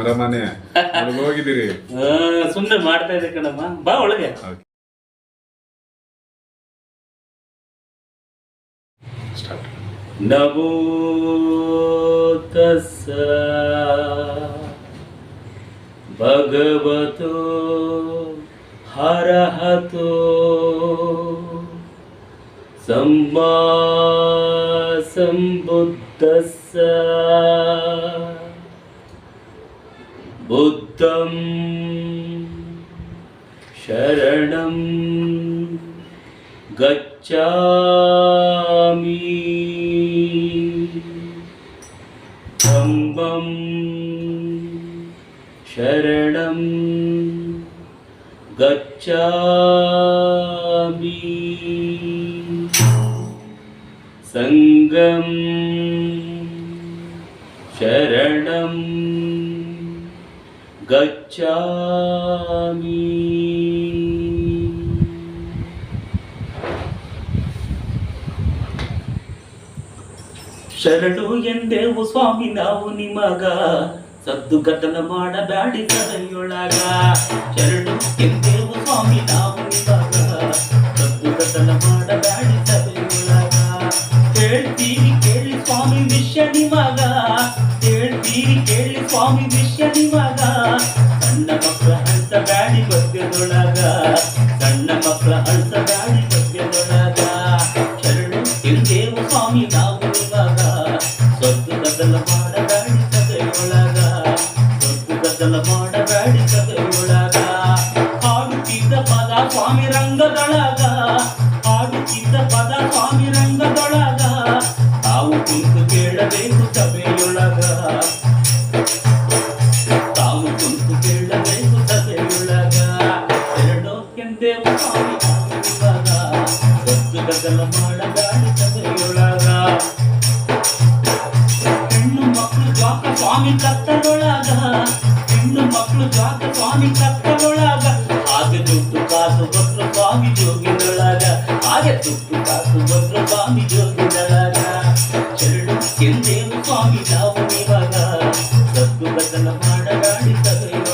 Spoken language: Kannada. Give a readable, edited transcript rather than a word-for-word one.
ಅರಮನೆ ಒಳಗೆ ಹೋಗಿದ್ದೀರಿ. ಸುಮ್ಮನೆ ಮಾಡ್ತಾ ಇದ್ದೆ ಕಣಮ್ಮ, ಬಾ ಒಳಗೆ. ನಮೋ ತಸ್ಸ ಭಗವತೋ ಹರಹತೋ ಸಮ್ಮಾ ಸಂಬುದ್ಧಸ್ಸ ಬುದ್ಧಂ ಶರಣಂ ಗಚ್ಚಾಮಿ ಧಮ್ಮಂ ಶರಣಂ ಗಚ್ಚಾಮಿ ಸಂಘಂ ಶರಣಂ ಗಚ್ಚಾಮಿ. ಶರಣು ಎಂದೆವು ಸ್ವಾಮಿ ನಾವು ನಿಮಗ, ಸದ್ದು ಗದ್ದಲ ಮಾಡಬ್ಯಾಡಿ ಸದೆಯೊಳಗ. ಶರಣು ಎಂದೆವು ಸ್ವಾಮಿ ನಾವು ನಿಮಗ, ಸದ್ದು ಗದ್ದಲ ಮಾಡಬ್ಯಾಡಿ ಸದೆಯೊಳಗ. ಹೇಳ್ತೀರಿ ಕೇಳಿ ಸ್ವಾಮಿ ವಿಷಯ ನಿಮಗ, ಹೇಳ್ತೀರಿ ಕೇಳಿ ಸ್ವಾಮಿ ವಿಷಯ ನಿಮಗ. ಸಣ್ಣ ಮಕ್ಕಳ ಹಂಸಬ್ಯಾಡಿ ಬಗ್ಗದೊಳಗ, ಸಣ್ಣ ಮಕ್ಕಳ ಹಂಸಬ್ಯಾಡಿ ಬಗ್ಗದೊಳಗ. ಶರಣು ಎಂದೆವು ಸ್ವಾಮಿ ನಾವು ನಿಮಗ, ಸದ್ದು ಗದ್ದಲ ಮಾಡಬ್ಯಾಡಿ ಸದೆಯೊಳಗ, ಸದ್ದು ಗದ್ದಲ ಮಾಡಬ್ಯಾಡಿ ಸದೆಯೊಳಗ. ಹಾಡುತ್ತಿದ್ದ ಪದ ಸ್ವಾಮಿ ರಂಗದೊಳಗ, ಹಾಡುತ್ತಿದ್ದ ಪದ ಸ್ವಾಮಿ ರಂಗದೊಳಗ. ತಾವು ಕುಂತು ಕೇಳಬೇಕು ಸಭೆಯೊಳಗ, ತಾವು ಕುಂತು ಕೇಳಬೇಕು ಸಭೆಯೊಳಗ. ಎರಡೋ ಕೆಂದೇವು ಸ್ವಾಮಿ ಇವಾಗ, ಸದ್ದು ಗದ್ದಲ ಮಾಡಬ್ಯಾಡಿ ಸಭೆಯೊಳಗ. ಹೆಣ್ಣು ಮಕ್ಕಳು ಜಾಕ ಸ್ವಾಮಿ ಕತ್ತಲೊಳಗ, ಹೆಣ್ಣು ಮಕ್ಕಳು ಜಾಕ ಸ್ವಾಮಿ ಕತ್ತಲೊಳಗ. ಹಾಗೆ ದುಡ್ಡು ಕಾಸು ಬಂದ್ರು ಸ್ವಾಮಿ ಜೋಗಿನೊಳಗ, ಹಾಗೆ ದುಡ್ಡು ಕಾಸು ಬಂದ್ರು ಸ್ವಾಮಿ ಜೋಗಿನೊಳಗ. ಶರಣು ಎಂದೇವು ಸ್ವಾಮಿ ನಾವು ಇವಾಗ, ಸದ್ದು ಗದ್ದಲ ಮಾಡಬ್ಯಾಡಿ ಸಭೆಯೊಳಗ.